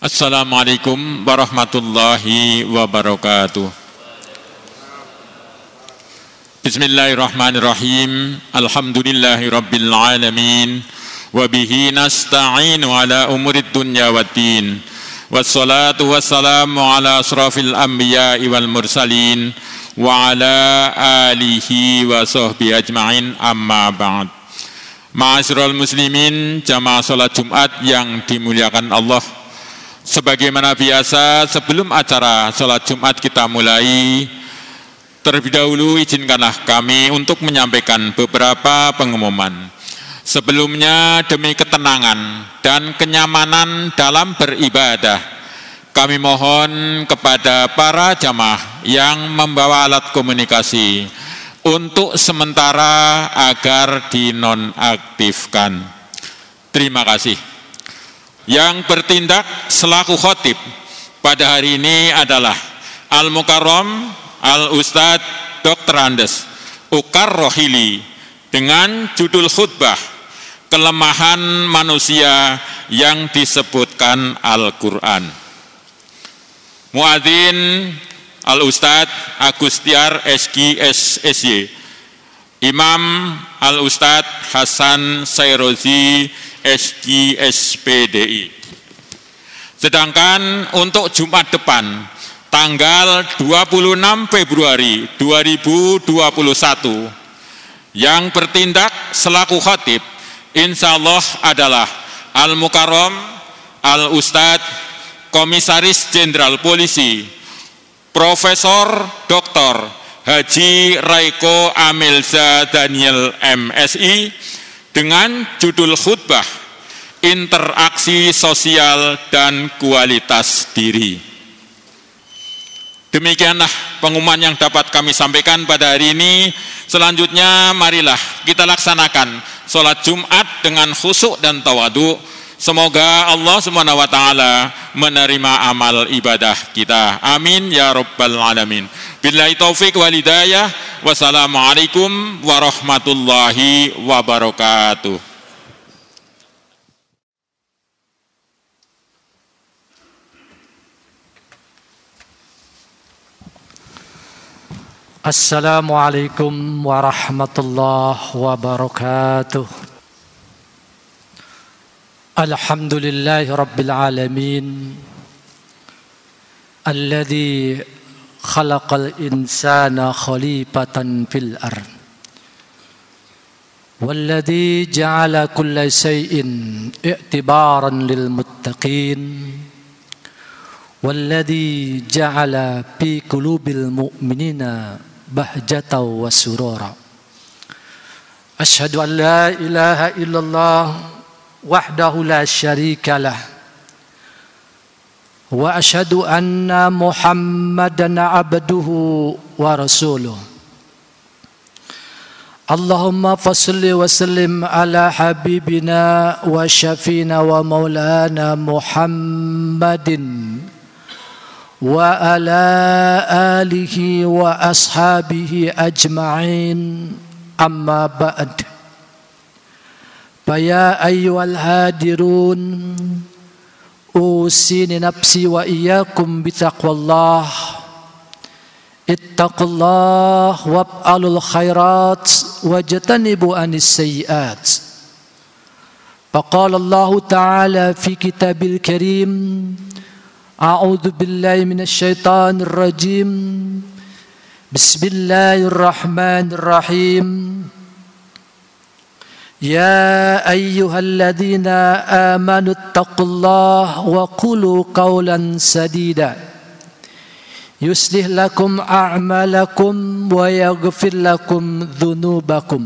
Assalamualaikum warahmatullahi wabarakatuh. Bismillahirrahmanirrahim. Alhamdulillahi rabbil alamin. Wabihi nasta'inu ala umurid dunya waddin. Wassalatu wassalamu ala asrafil anbiya'i wal mursalin. Wa ala alihi wa sahbihi ajma'in, amma ba'd. Ma'asyiral muslimin, jamaah salat Jumat yang dimuliakan Allah. Sebagaimana biasa, sebelum acara salat Jumat kita mulai, terlebih dahulu izinkanlah kami untuk menyampaikan beberapa pengumuman. Sebelumnya, demi ketenangan dan kenyamanan dalam beribadah, kami mohon kepada para jamaah yang membawa alat komunikasi untuk sementara agar dinonaktifkan. Terima kasih. Yang bertindak selaku khotib pada hari ini adalah Al-Mukarram Al-Ustadz Dr. Andes Ukar Rohili dengan judul khutbah Kelemahan Manusia yang Disebutkan Al-Quran. Muadzin Al-Ustadz Agustiar SGSSY, Imam Al-Ustadz Hasan Sayrozi SGSPDI. Sedangkan untuk Jumat depan tanggal 26 Februari 2021 yang bertindak selaku khatib insyaallah adalah Al-Mukarram Al-Ustadz Komisaris Jenderal Polisi Profesor Dr. Haji Raiko Amelza Daniel MSI dengan judul khutbah Interaksi Sosial dan Kualitas Diri. Demikianlah pengumuman yang dapat kami sampaikan pada hari ini. Selanjutnya marilah kita laksanakan sholat Jumat dengan khusyuk dan tawadhu. Semoga Allah Subhanahu wa taala menerima amal ibadah kita. Amin ya rabbal alamin. Billahi taufik wal hidayah. Wassalamualaikum warahmatullahi wabarakatuh. Assalamualaikum warahmatullahi wabarakatuh. Alhamdulillahi rabbil alamin, alladzi khalaqal insana khalifatan fil ard, walladzi ja'ala kulla shay'in i'tibaran lil muttaqin, walladzi ja'ala fi qulubil mu'minina bahjatan wa surura. Asyhadu an la ilaha illallah wahdahu la syarika lah, wa asyhadu anna Muhammadan abduhu wa rasuluh. Allahumma fassalli wa sallim ala habibina wa syafina wa maulana Muhammadin wa ala alihi wa ashabihi ajma'in, amma ba'd. Faya ayyuhal hadirun, usini nafsi wa iyyakum bitaqwallah. Ittaqullah wab'alul khairat wajtanibu anis sayyiat. Faqala Allah ta'ala fi kitabil karim, a'udzu billahi minasy syaithanir rajim. Bismillahirrahmanirrahim. Ya ayyuhalladzina amanu taqullaha wa qulu qawlan sadida yuslih lakum a'malakum wa yaghfir lakum dhunubakum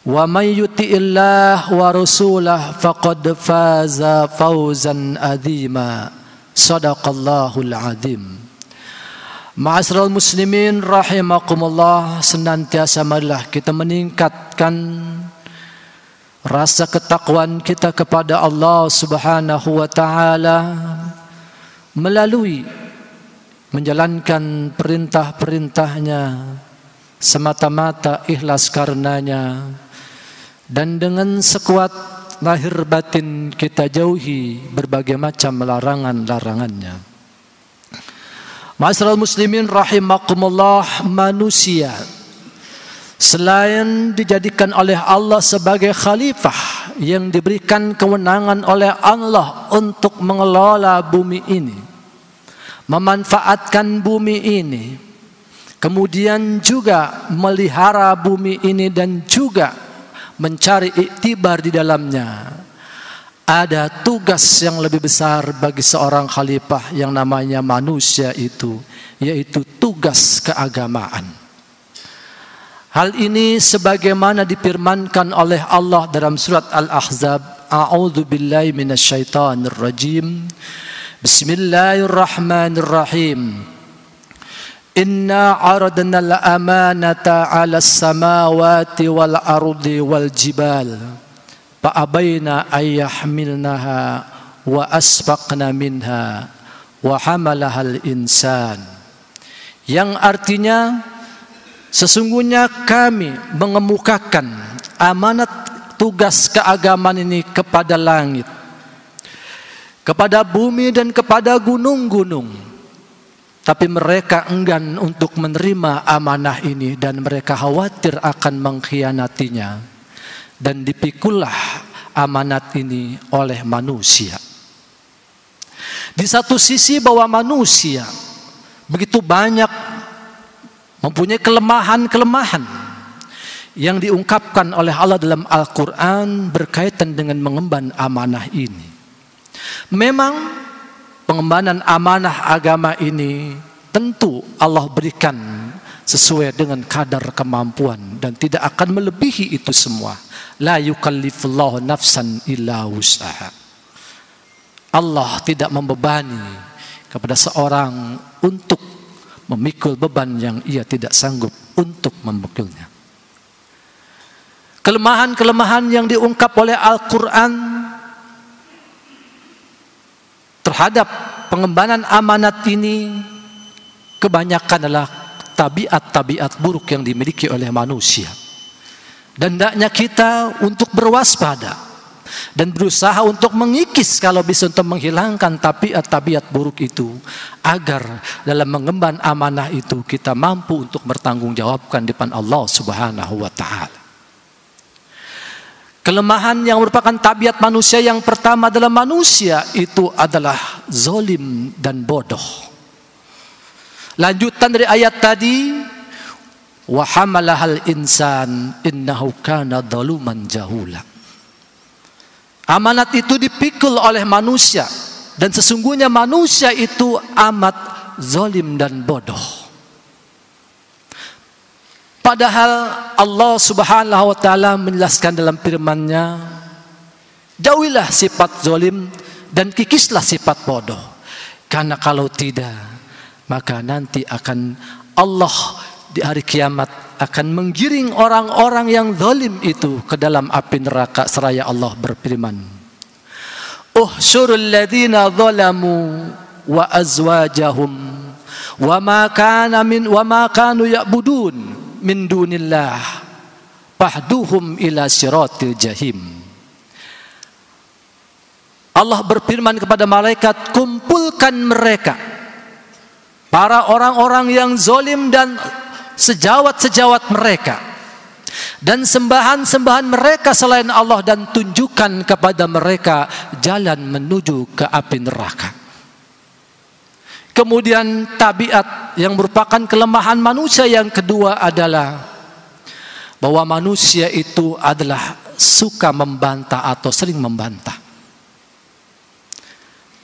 wa may yuti'illah wa rasulahu faqad faza fawzan adzima. Shadaqallahul adzim. Ma'asyiral muslimin rahimakumullah, senantiasa marilah kita meningkatkan rasa ketakwaan kita kepada Allah Subhanahu wa taala melalui menjalankan perintah-perintahnya semata-mata ikhlas karenanya, dan dengan sekuat lahir batin kita jauhi berbagai macam larangan-larangannya. Ma'asyiral muslimin rahimakumullah, manusia selain dijadikan oleh Allah sebagai khalifah yang diberikan kewenangan oleh Allah untuk mengelola bumi ini, memanfaatkan bumi ini, kemudian juga melihara bumi ini dan juga mencari iktibar di dalamnya, ada tugas yang lebih besar bagi seorang khalifah yang namanya manusia itu, yaitu tugas keagamaan. Hal ini sebagaimana difirmankan oleh Allah dalam surat Al-Ahzab, A'udzu billahi minasyaitonir rajim. Bismillahirrahmanirrahim. Inna 'aradna al-amanata 'alas samawati wal ardi wal jibal fa'abaina ayyahmilnaha wa asfaqna minha wa hamalahal insan. Yang artinya, sesungguhnya kami mengemukakan amanat tugas keagamaan ini kepada langit, kepada bumi dan kepada gunung-gunung. Tapi mereka enggan untuk menerima amanah ini dan mereka khawatir akan mengkhianatinya. Dan dipikullah amanat ini oleh manusia. Di satu sisi bahwa manusia begitu banyak mempunyai kelemahan-kelemahan yang diungkapkan oleh Allah dalam Al-Quran berkaitan dengan mengemban amanah ini. Memang pengembangan amanah agama ini tentu Allah berikan sesuai dengan kadar kemampuan dan tidak akan melebihi itu semua. La yukallifullahu nafsan illa wus'aha. Allah tidak membebani kepada seorang untuk memikul beban yang ia tidak sanggup untuk memikulnya. Kelemahan-kelemahan yang diungkap oleh Al-Quran terhadap pengembangan amanat ini kebanyakan adalah tabiat-tabiat buruk yang dimiliki oleh manusia. Dan hendaknya kita untuk berwaspada dan berusaha untuk mengikis kalau bisa untuk menghilangkan tabiat-tabiat buruk itu, agar dalam mengemban amanah itu kita mampu untuk bertanggungjawabkan di depan Allah Subhanahu wa taala. Kelemahan yang merupakan tabiat manusia yang pertama adalah manusia itu adalah zalim dan bodoh. Lanjutan dari ayat tadi, wa hamalahal insan innahu kana zaluman jahula. Amanat itu dipikul oleh manusia dan sesungguhnya manusia itu amat zalim dan bodoh. Padahal Allah Subhanahu wa taala menjelaskan dalam firman-Nya, jauhilah sifat zalim dan kikislah sifat bodoh. Karena kalau tidak, maka nanti akan Allah di hari kiamat akan menggiring orang-orang yang zalim itu ke dalam api neraka seraya Allah berfirman, uhsyurul ladzina zalamu wa azwajahum wa ma kanu ya'budun min dunillah fahduhum ila siratil jahim. Allah berfirman kepada malaikat, kumpulkan mereka, para orang-orang yang zalim dan sejawat-sejawat mereka, dan sembahan-sembahan mereka selain Allah, dan tunjukkan kepada mereka jalan menuju ke api neraka. Kemudian tabiat yang merupakan kelemahan manusia yang kedua adalah bahwa manusia itu adalah suka membantah atau sering membantah.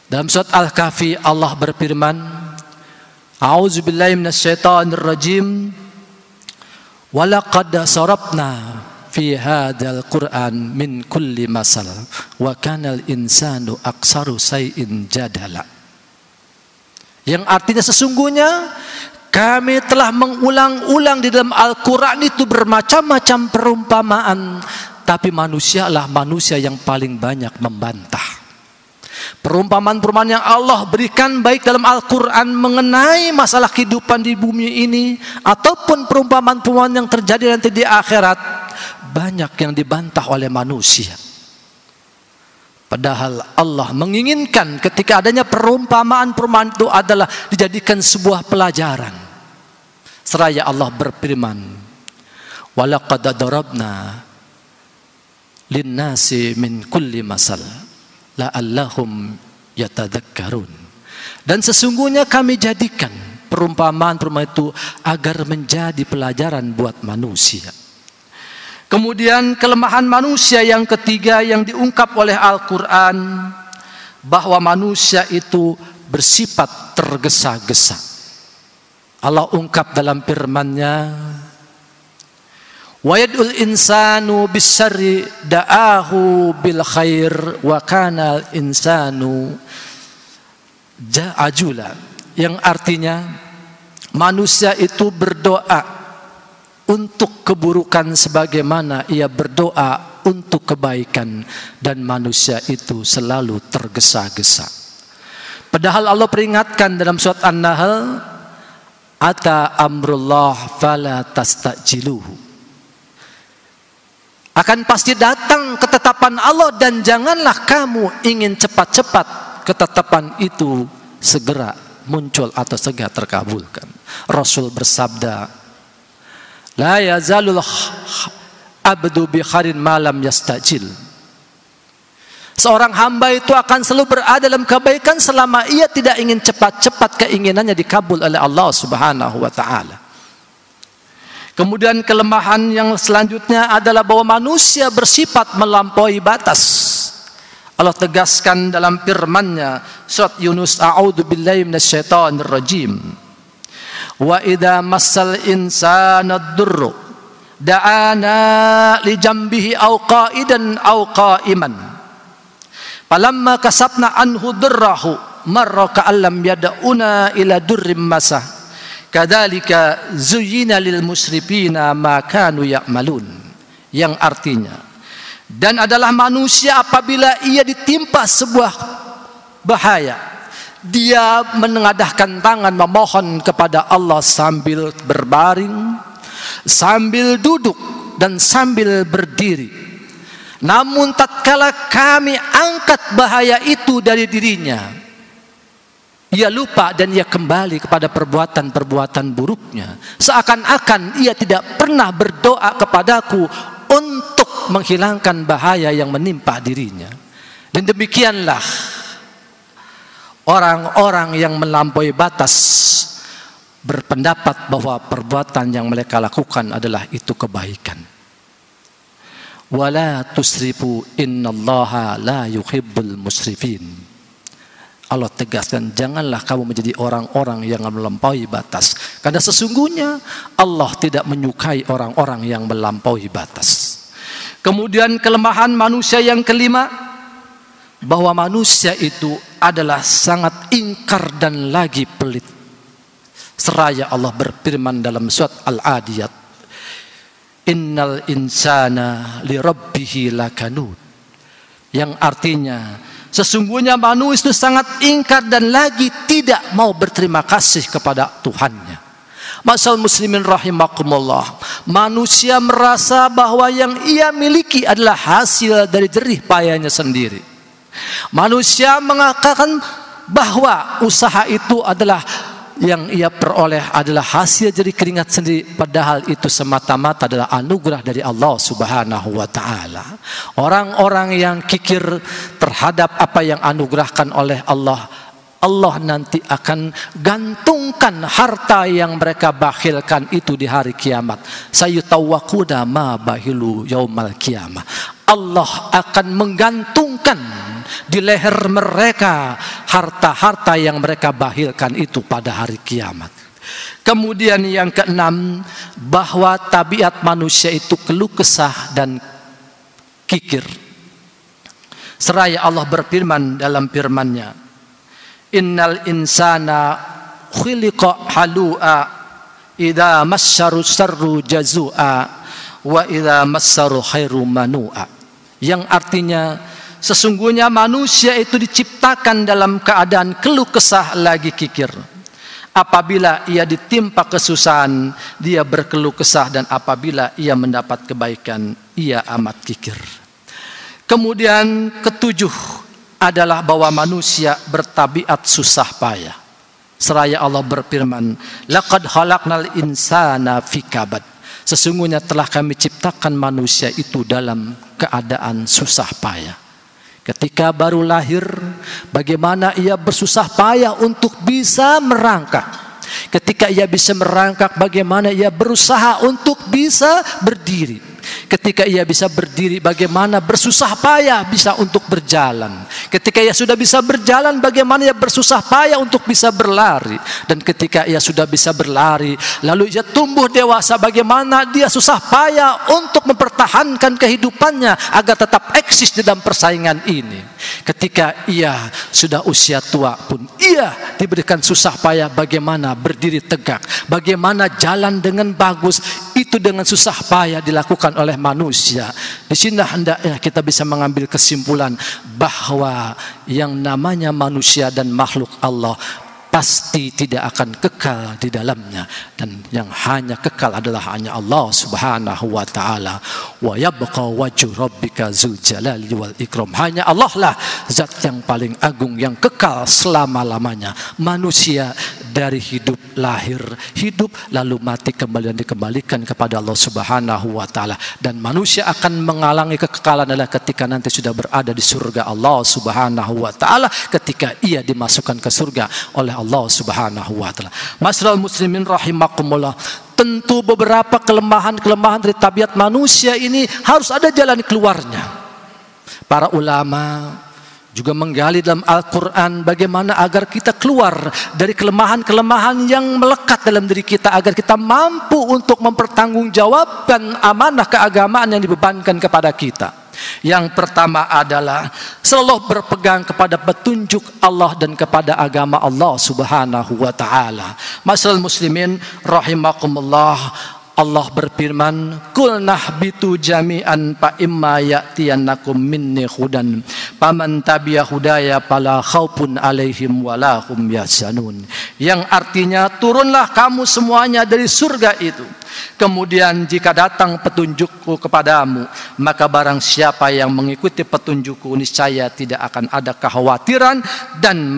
Dalam surat Al-Kahfi Allah berfirman, A'udzubillahi minasyaitonir rajim. Walaqad sarafna fi hadzal Qur'an min kulli masal wa kanal insanu aksaru shay'in jadala. Yang artinya sesungguhnya kami telah mengulang-ulang di dalam Al-Quran itu bermacam-macam perumpamaan, tapi manusialah manusia yang paling banyak membantah. Perumpamaan-perumpamaan yang Allah berikan baik dalam Al-Quran mengenai masalah kehidupan di bumi ini ataupun perumpamaan-perumpamaan yang terjadi nanti di akhirat, banyak yang dibantah oleh manusia. Padahal Allah menginginkan ketika adanya perumpamaan-perumpamaan itu adalah dijadikan sebuah pelajaran. Seraya Allah berfirman, "Walaqad darabna linnasi min kulli masal la'allahum yatadzakkarun." Dan sesungguhnya kami jadikan perumpamaan-perumpamaan itu agar menjadi pelajaran buat manusia. Kemudian kelemahan manusia yang ketiga yang diungkap oleh Al-Quran, bahwa manusia itu bersifat tergesa-gesa. Allah ungkap dalam firman-Nya, "Wa yad'ul insanu bis-syarri da'ahu bil khair wa kana insanu ajula." Yang artinya manusia itu berdoa untuk keburukan sebagaimana ia berdoa untuk kebaikan, dan manusia itu selalu tergesa-gesa. Padahal Allah peringatkan dalam surat An-Nahl, "Ata amrullah fala tastajiluhu." Akan pasti datang ketetapan Allah dan janganlah kamu ingin cepat-cepat ketetapan itu segera muncul atau segera terkabulkan. Rasul bersabda, "La yazalul abdu bi khairin ma lam yastajil." Seorang hamba itu akan selalu berada dalam kebaikan selama ia tidak ingin cepat-cepat keinginannya dikabul oleh Allah Subhanahu wa taala. Kemudian kelemahan yang selanjutnya adalah bahwa manusia bersifat melampaui batas. Allah tegaskan dalam firman-Nya surat Yunus, "A'udzu billahi minasyaitonir rajim. Wa idza massal insana ad-durru da'ana li jambihi aw qa'idan aw qa'iman falamma kasabna anhu durrahu marra ka'allam yad'una ila durrim masah kadzalika zuyyina lil musrifina ma kanu ya'malun." Yang artinya, dan adalah manusia apabila ia ditimpa sebuah bahaya, dia menengadahkan tangan memohon kepada Allah sambil berbaring, sambil duduk, dan sambil berdiri. Namun tatkala kami angkat bahaya itu dari dirinya, ia lupa dan ia kembali kepada perbuatan-perbuatan buruknya. Seakan-akan ia tidak pernah berdoa kepadaku untuk menghilangkan bahaya yang menimpa dirinya. Dan demikianlah orang-orang yang melampaui batas berpendapat bahwa perbuatan yang mereka lakukan adalah itu kebaikan. Wala tusrifu innallaha la yuhibbul musrifin. Allah tegaskan, janganlah kamu menjadi orang-orang yang melampaui batas, karena sesungguhnya Allah tidak menyukai orang-orang yang melampaui batas. Kemudian kelemahan manusia yang kelima, bahwa manusia itu adalah sangat ingkar dan lagi pelit. Seraya Allah berfirman dalam surat Al-Adiyat, "Innal insana li rabbihi lakanud." Yang artinya, sesungguhnya manusia itu sangat ingkar dan lagi tidak mau berterima kasih kepada Tuhannya. Masal muslimin rahimakumullah, manusia merasa bahwa yang ia miliki adalah hasil dari jerih payahnya sendiri. Manusia mengatakan bahwa usaha itu adalah yang ia peroleh adalah hasil jerih keringat sendiri, padahal itu semata-mata adalah anugerah dari Allah Subhanahu wa taala. Orang-orang yang kikir terhadap apa yang anugerahkan oleh Allah, Allah nanti akan gantungkan harta yang mereka bakhilkan itu di hari kiamat. Sayutawwaquna ma bahilu yaumal kiamah. Allah akan menggantungkan di leher mereka harta-harta yang mereka bakhilkan itu pada hari kiamat. Kemudian yang keenam, bahwa tabiat manusia itu keluh kesah dan kikir. Seraya Allah berfirman dalam firman-Nya, "Innal insana khuliqa halu'a idza massaru sarru jazua wa idza massaru khairu manu'a." Yang artinya, sesungguhnya manusia itu diciptakan dalam keadaan keluh kesah lagi kikir. Apabila ia ditimpa kesusahan, dia berkeluh kesah, dan apabila ia mendapat kebaikan, ia amat kikir. Kemudian ketujuh adalah bahwa manusia bertabiat susah payah. Seraya Allah berfirman, laqad khalaqnal insana fi kabad. Sesungguhnya telah kami ciptakan manusia itu dalam keadaan susah payah. Ketika baru lahir, bagaimana ia bersusah payah untuk bisa merangkak. Ketika ia bisa merangkak, bagaimana ia berusaha untuk bisa berdiri. Ketika ia bisa berdiri, bagaimana bersusah payah bisa untuk berjalan. Ketika ia sudah bisa berjalan, bagaimana ia bersusah payah untuk bisa berlari. Dan ketika ia sudah bisa berlari, lalu ia tumbuh dewasa, bagaimana dia susah payah untuk mempertahankan kehidupannya agar tetap eksis di dalam persaingan ini. Ketika ia sudah usia tua pun, ia diberikan susah payah bagaimana berdiri tegak, bagaimana jalan dengan bagus. Itu dengan susah payah dilakukan oleh manusia. Di sini hendaknya kita bisa mengambil kesimpulan bahwa yang namanya manusia dan makhluk Allah pasti tidak akan kekal di dalamnya, dan yang hanya kekal adalah hanya Allah Subhanahu wa taala. Wa yabqa wajhu rabbika dzul jalali wal ikram. Hanya Allah lah zat yang paling agung yang kekal selama-lamanya. Manusia dari hidup, lahir, hidup, lalu mati kembali dan dikembalikan kepada Allah Subhanahu wa taala. Dan manusia akan mengalami kekekalan adalah ketika nanti sudah berada di surga Allah Subhanahu wa taala, ketika ia dimasukkan ke surga oleh Allah Subhanahu wa taala. Masyaallah muslimin rahimakumullah. Tentu beberapa kelemahan-kelemahan dari tabiat manusia ini harus ada jalan keluarnya. Para ulama juga menggali dalam Al-Quran bagaimana agar kita keluar dari kelemahan-kelemahan yang melekat dalam diri kita, agar kita mampu untuk mempertanggungjawabkan amanah keagamaan yang dibebankan kepada kita. Yang pertama adalah selalu berpegang kepada petunjuk Allah dan kepada agama Allah Subhanahu wa taala. Masyaallah muslimin rahimakumullah. Allah berfirman, "Qul nahbitu jami'an fa imma ya'tiyannakum minni hudan faman tabi'a hudaya fala khaufun 'alaihim wala hum yahzanun." Yang artinya, turunlah kamu semuanya dari surga itu. Kemudian jika datang petunjukku kepadamu, maka barang siapa yang mengikuti petunjukku niscaya tidak akan ada kekhawatiran dan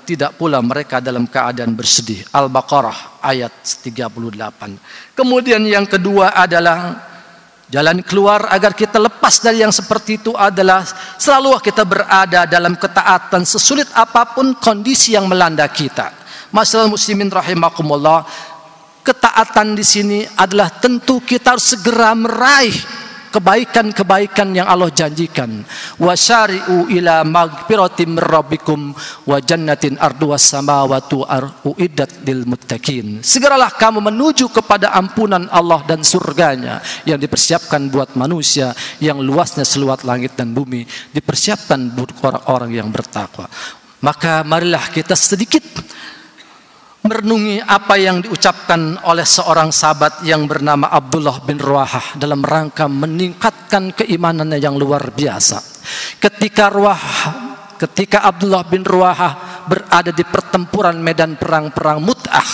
tidak pula mereka dalam keadaan bersedih. Al-Baqarah ayat 38. Kemudian yang kedua adalah jalan keluar agar kita lepas dari yang seperti itu adalah selalu kita berada dalam ketaatan sesulit apapun kondisi yang melanda kita. Masyaallah muslimin rahimakumullah. Ketaatan di sini adalah tentu kita harus segera meraih kebaikan-kebaikan yang Allah janjikan. Wasyari'u ila magfiratin min rabbikum wa jannatin arduwas samawati uiddat lil muttaqin. Segeralah kamu menuju kepada ampunan Allah dan surganya yang dipersiapkan buat manusia, yang luasnya seluas langit dan bumi, dipersiapkan buat orang-orang yang bertakwa. Maka marilah kita sedikit merenungi apa yang diucapkan oleh seorang sahabat yang bernama Abdullah bin Ruwahah dalam rangka meningkatkan keimanannya yang luar biasa. Ketika Abdullah bin Ruwahah berada di pertempuran medan perang Mut'ah,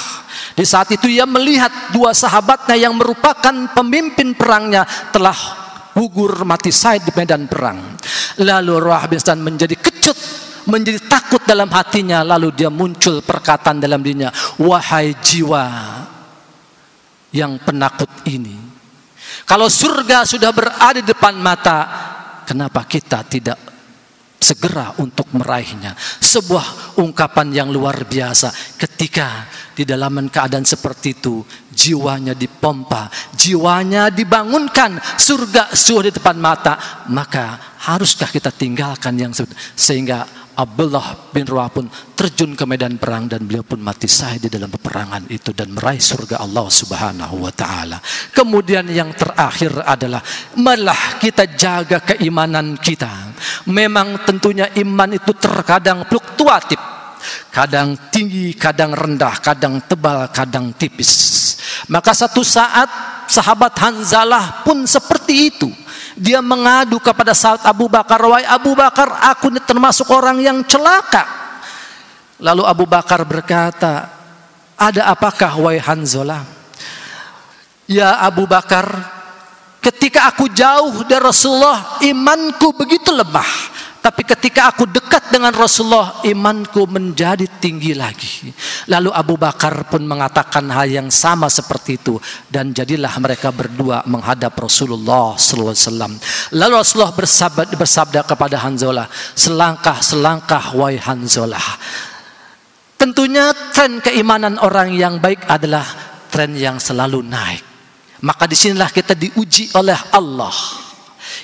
di saat itu ia melihat dua sahabatnya yang merupakan pemimpin perangnya telah gugur mati syahid di medan perang. Lalu Ruwahah bin Hasan menjadi kecut, menjadi takut dalam hatinya. Lalu dia muncul perkataan dalam dirinya, wahai jiwa yang penakut ini, kalau surga sudah berada di depan mata, kenapa kita tidak segera untuk meraihnya? Sebuah ungkapan yang luar biasa. Ketika di dalam keadaan seperti itu, jiwanya dipompa, jiwanya dibangunkan, surga sudah di depan mata, maka haruskah kita tinggalkan yang sehingga Abdullah bin Ruwahah pun terjun ke medan perang dan beliau pun mati syahid di dalam peperangan itu dan meraih surga Allah Subhanahu wa taala. Kemudian yang terakhir adalah marilah kita jaga keimanan kita. Memang tentunya iman itu terkadang fluktuatif. Kadang tinggi, kadang rendah, kadang tebal, kadang tipis. Maka satu saat sahabat Hanzalah pun seperti itu. Dia mengadu kepada sahabat Abu Bakar, wahai Abu Bakar, aku ini termasuk orang yang celaka. Lalu Abu Bakar berkata, ada apakah wahai Hanzalah? Ya Abu Bakar, ketika aku jauh dari Rasulullah, imanku begitu lemah. Tapi ketika aku dekat dengan Rasulullah, imanku menjadi tinggi lagi. Lalu Abu Bakar pun mengatakan hal yang sama seperti itu. Dan jadilah mereka berdua menghadap Rasulullah SAW. Lalu Rasulullah bersabda kepada Hanzalah, selangkah wahai Hanzalah. Tentunya tren keimanan orang yang baik adalah tren yang selalu naik. Maka disinilah kita diuji oleh Allah.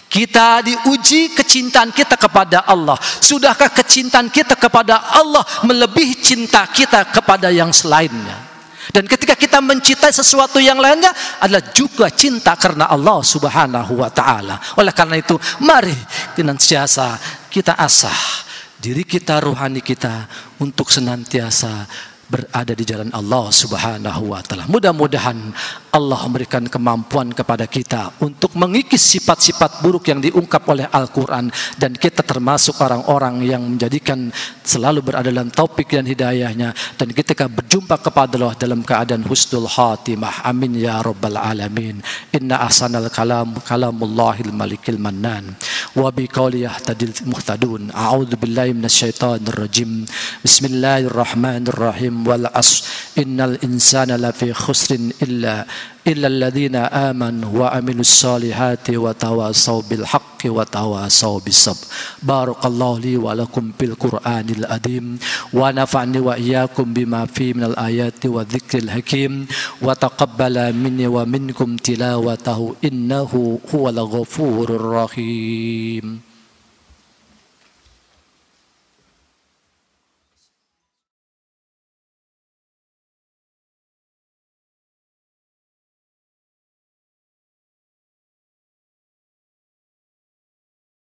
Kita diuji kecintaan kita kepada Allah. Sudahkah kecintaan kita kepada Allah melebihi cinta kita kepada yang selainnya? Dan ketika kita mencintai sesuatu yang lainnya adalah juga cinta karena Allah Subhanahu wa taala. Oleh karena itu, mari senantiasa kita asah diri kita, rohani kita untuk senantiasa berada di jalan Allah Subhanahu wa taala. Mudah-mudahan Allah memberikan kemampuan kepada kita untuk mengikis sifat-sifat buruk yang diungkap oleh Al-Quran, dan kita termasuk orang-orang yang menjadikan selalu berada dalam taufik dan hidayahnya, dan ketika berjumpa kepada Allah dalam keadaan husnul khatimah. Amin ya rabbal alamin. Inna ahsanal kalamullahil malikil mannan wa bi qawli yahtadil muhtadun. A'udzu billahi minasyaitonir rajim. Bismillahirrahmanirrahim. Wal asr innal insana lafi khusrin illa alladhina amanu wa amilus solihati wa tawasaw bil haqqi wa tawasaw bis sabr. Barakallahu li wa lakum bil Qur'anil adim wa nafa'ni wa iyyakum bima fi minal ayati wa dzikril hakim wa taqabbala minni wa minkum tilawatahu innahu huwal ghafurur rahim.